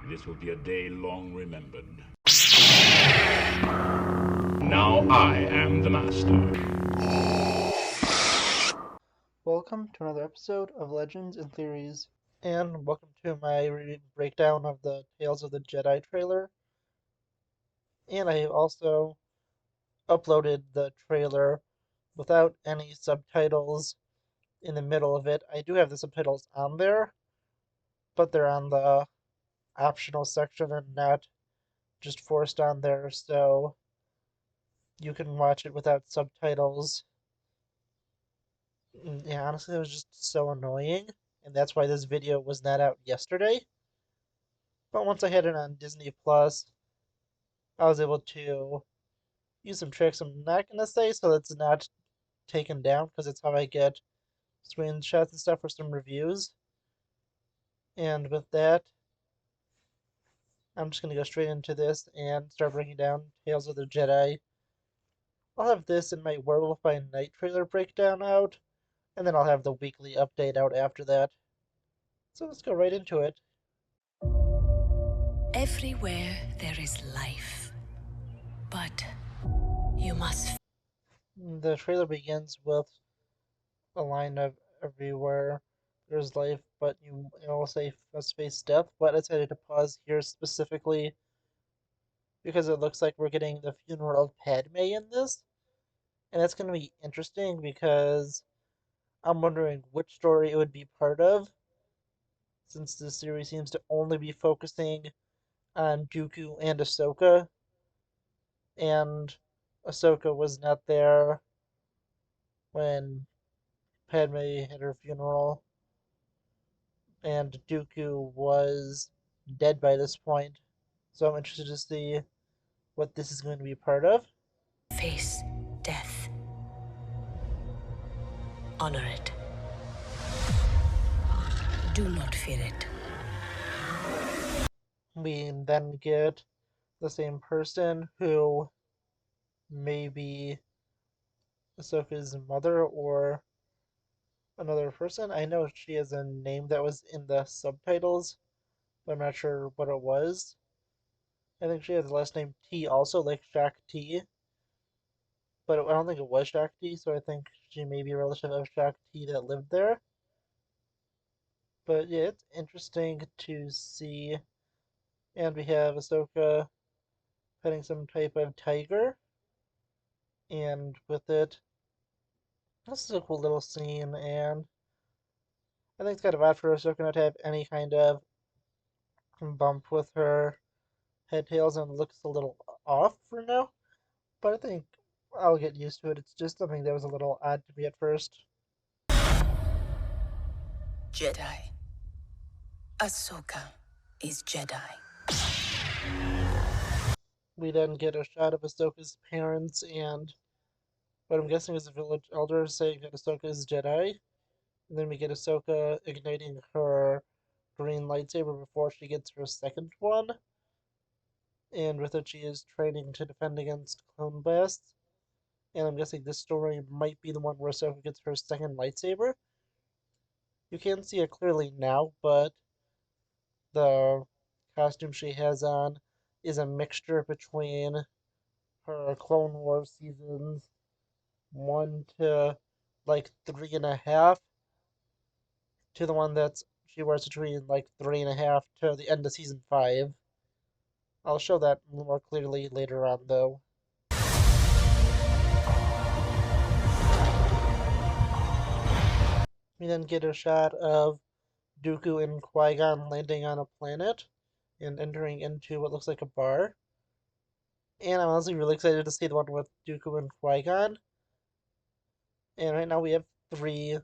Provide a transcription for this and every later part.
This will be a day long remembered. Now I am the master. Welcome to another episode of Legends and Theories, and welcome to my breakdown of the Tales of the Jedi trailer. And I have also uploaded the trailer without any subtitles in the middle of it. I do have the subtitles on there, but they're on the optional section and not just forced on there, so you can watch it without subtitles. Yeah, honestly, it was just so annoying, and that's why this video was not out yesterday. But once I had it on Disney Plus, I was able to use some tricks I'm not going to say so it's not taken down because it's how I get screenshots and stuff for some reviews. And with that, I'm just going to go straight into this and start breaking down Tales of the Jedi. I'll have this in my Werewolf by Night trailer breakdown out, and then I'll have the weekly update out after that. So let's go right into it. Everywhere there is life, but you must. The trailer begins with a line of everywhere there's life, but you will say must face death. But I decided to pause here specifically because it looks like we're getting the funeral of Padme in this. And that's going to be interesting because I'm wondering which story it would be part of, since this series seems to only be focusing on Dooku and Ahsoka, and Ahsoka was not there when Padme had her funeral, and Dooku was dead by this point. So I'm interested to see what this is going to be part of. Face death. Honor it. Do not fear it. We then get the same person who may be Ahsoka's mother or another person. I know she has a name that was in the subtitles, but I'm not sure what it was. I think she has the last name T also, like Shaq T, but I don't think it was Shaq T, so I think she may be a relative of Shaq T that lived there. But yeah, it's interesting to see. And we have Ahsoka petting some type of tiger, and with it, this is a cool little scene, and I think it's kind of odd for Ahsoka not to have any kind of bump with her head tails and looks a little off for now, but I think I'll get used to it. It's just something that was a little odd to me at first. Jedi. Ahsoka is Jedi. We then get a shot of Ahsoka's parents and what I'm guessing is the village elder saying that Ahsoka is Jedi. And then we get Ahsoka igniting her green lightsaber before she gets her second one. And with it, she is training to defend against clone blasts. And I'm guessing this story might be the one where Ahsoka gets her second lightsaber. You can't see it clearly now, but the costume she has on is a mixture between her Clone Wars seasons 1 to like 3.5 to the one that's she wears between like 3.5 to the end of season 5. I'll show that more clearly later on though. We then get a shot of Dooku and Qui Gon landing on a planet and entering into what looks like a bar. And I'm honestly really excited to see the one with Dooku and Qui Gon. And right now we have 3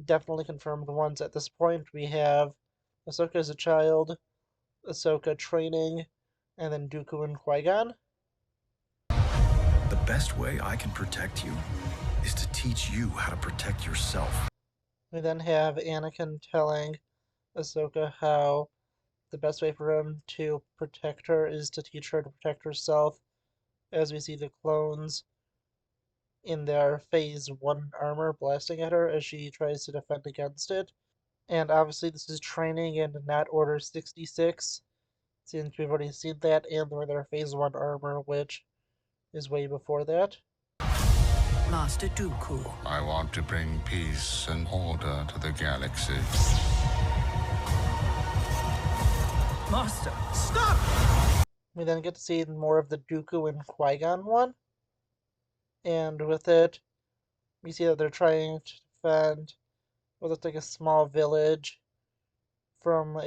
definitely confirmed ones at this point. We have Ahsoka as a child, Ahsoka training, and then Dooku and Qui Gon. The best way I can protect you is to teach you how to protect yourself. We then have Anakin telling Ahsoka how the best way for him to protect her is to teach her to protect herself, as we see the clones in their Phase 1 armor blasting at her as she tries to defend against it. And obviously this is training and not Order 66, since we've already seen that, and they're in their Phase 1 armor, which is way before that. Master Dooku. I want to bring peace and order to the galaxy. Master, stop! We then get to see more of the Dooku and Qui Gon one, and with it, we see that they're trying to defend what looks like a small village from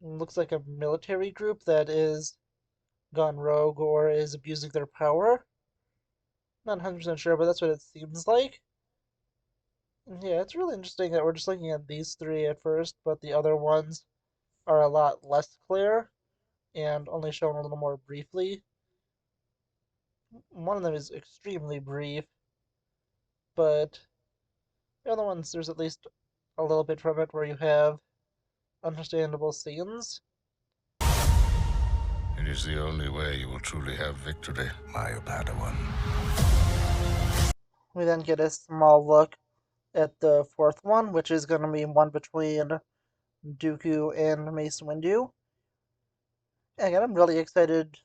looks like a military group that is gone rogue or is abusing their power. Not 100% sure, but that's what it seems like. Yeah, it's really interesting that we're just looking at these three at first, but the other ones are a lot less clear and only shown a little more briefly. One of them is extremely brief, but the other ones, there's at least a little bit from it where you have understandable scenes. It is the only way you will truly have victory, my Padawan. We then get a small look at the fourth one, which is going to be one between Dooku and Mace Windu. And again, I'm really excited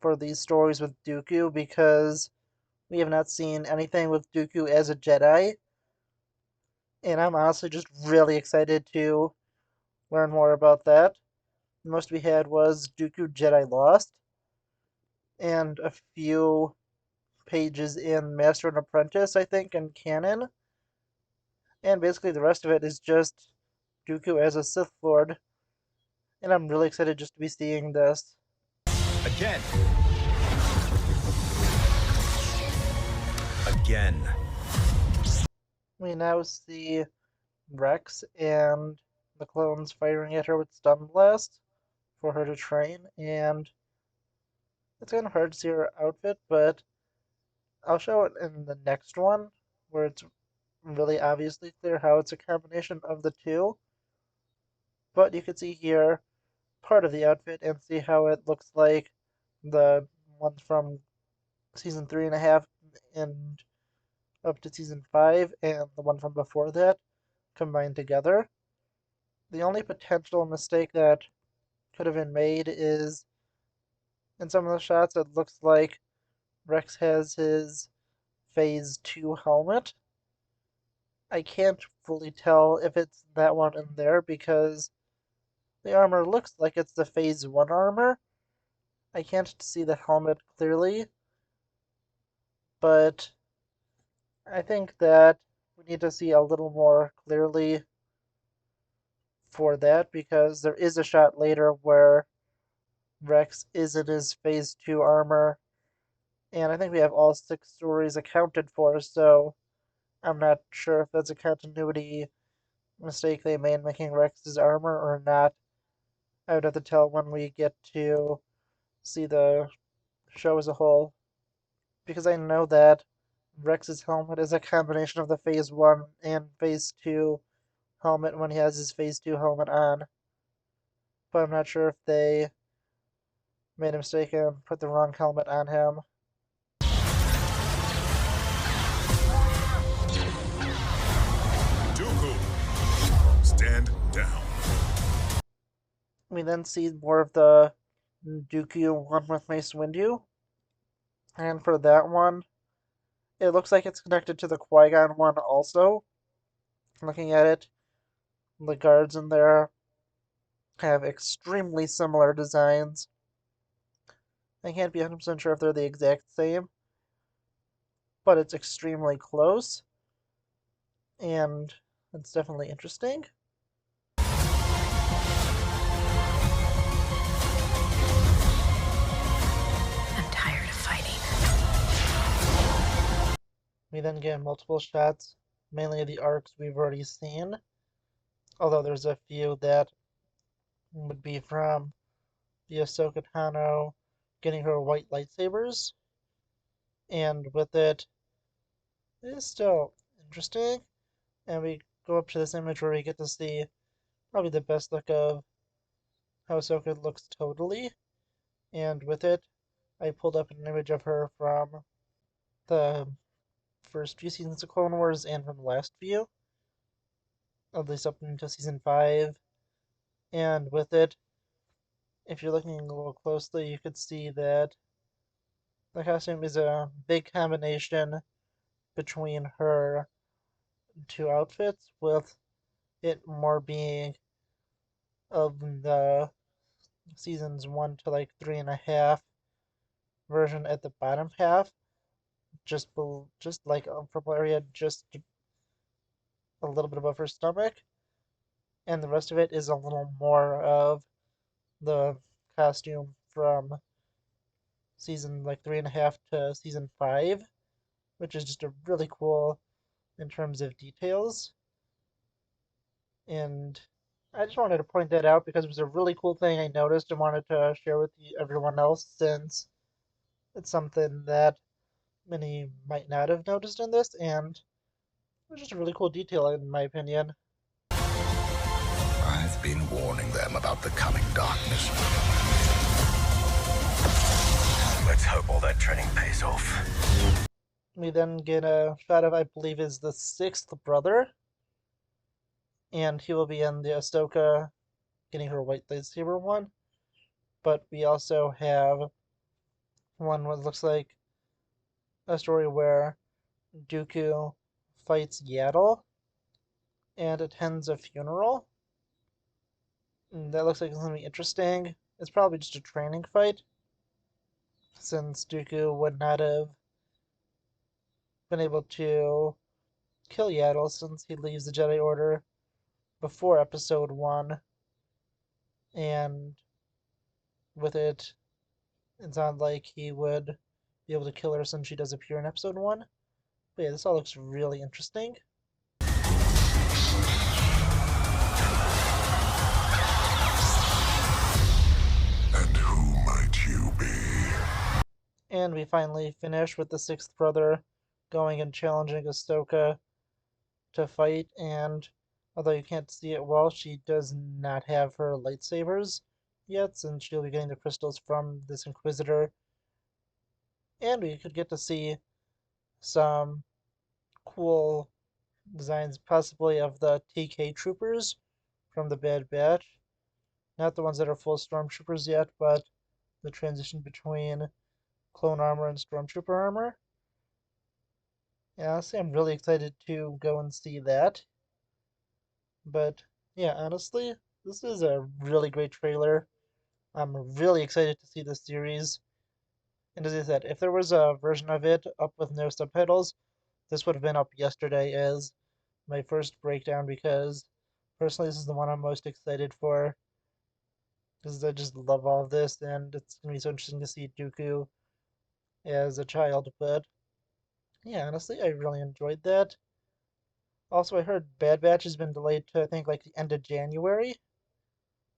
for these stories with Dooku because we have not seen anything with Dooku as a Jedi. And I'm honestly just really excited to learn more about that. The most we had was Dooku Jedi Lost, and a few pages in Master and Apprentice, I think, and canon. And basically the rest of it is just Dooku as a Sith Lord. And I'm really excited just to be seeing this. Again. Again. We now see Rex and the clones firing at her with stun blast for her to train, and it's kind of hard to see her outfit, but I'll show it in the next one where it's really obviously clear how it's a combination of the two. But you can see here part of the outfit and see how it looks like the ones from season 3.5 and up to season 5 and the one from before that combined together. The only potential mistake that could have been made is in some of the shots it looks like Rex has his Phase 2 helmet. I can't fully tell if it's that one in there because the armor looks like it's the Phase 1 armor. I can't see the helmet clearly, but I think that we need to see a little more clearly for that because there is a shot later where Rex is in his Phase 2 armor, and I think we have all 6 stories accounted for, so I'm not sure if that's a continuity mistake they made making Rex's armor or not. I would have to tell when we get to see the show as a whole, because I know that Rex's helmet is a combination of the Phase 1 and Phase 2 helmet when he has his Phase 2 helmet on. But I'm not sure if they made a mistake and put the wrong helmet on him. Dooku, stand down. We then see more of the Dooku one with Mace Windu. And for that one, it looks like it's connected to the Qui-Gon one also. Looking at it, the guards in there have extremely similar designs. I can't be 100% sure if they're the exact same, but it's extremely close, and it's definitely interesting. I'm tired of fighting. We then get multiple shots, mainly of the arcs we've already seen, although there's a few that would be from the Ahsoka Tano getting her white lightsabers, and with it, it is still interesting. And we go up to this image where we get to see probably the best look of how Ahsoka looks totally, and with it, I pulled up an image of her from the first few seasons of Clone Wars and from the last few, at least up until season 5, and with it, if you're looking a little closely, you could see that the costume is a big combination between her two outfits, with it more being of the seasons 1 to like 3.5 version at the bottom half, just like a purple area, just a little bit above her stomach, and the rest of it is a little more of the costume from season like 3.5 to season 5, which is just a really cool in terms of details. And I just wanted to point that out because it was a really cool thing I noticed and wanted to share with everyone else, since it's something that many might not have noticed in this, and it was just a really cool detail in my opinion. I've been warning them about the coming darkness. Let's hope all that training pays off. We then get a shot of, I believe, is the sixth brother, and he will be in the Ahsoka getting her white lightsaber one. But we also have one what looks like a story where Dooku fights Yaddle and attends a funeral. And that looks like it's going to be interesting. It's probably just a training fight, since Dooku would not have been able to kill Yaddle since he leaves the Jedi Order before Episode 1. And with it, it's not like he would be able to kill her since she does appear in Episode 1. But yeah, this all looks really interesting. And who might you be? And we finally finish with the sixth brother going and challenging Ahsoka to fight. And although you can't see it well, she does not have her lightsabers yet, since she'll be getting the crystals from this Inquisitor. And we could get to see some cool designs, possibly of the TK troopers from the Bad Batch. Not the ones that are full stormtroopers yet, but the transition between clone armor and stormtrooper armor. Yeah, honestly, I'm really excited to go and see that. But yeah, honestly, this is a really great trailer. I'm really excited to see this series. And as I said, if there was a version of it up with no subtitles, this would have been up yesterday as my first breakdown, because personally, this is the one I'm most excited for. Because I just love all of this, and it's going to be so interesting to see Dooku as a child. But yeah, honestly, I really enjoyed that. Also, I heard Bad Batch has been delayed to, I think, like the end of January.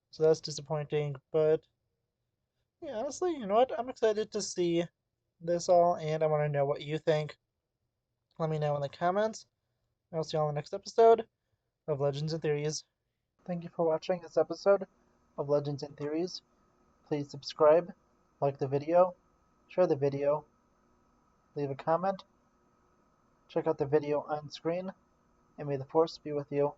So that's disappointing. But yeah, honestly, you know what? I'm excited to see this all, and I want to know what you think. Let me know in the comments. I'll see you all in the next episode of Legends and Theories. Thank you for watching this episode of Legends and Theories. Please subscribe, like the video, share the video, leave a comment, check out the video on screen, and may the Force be with you.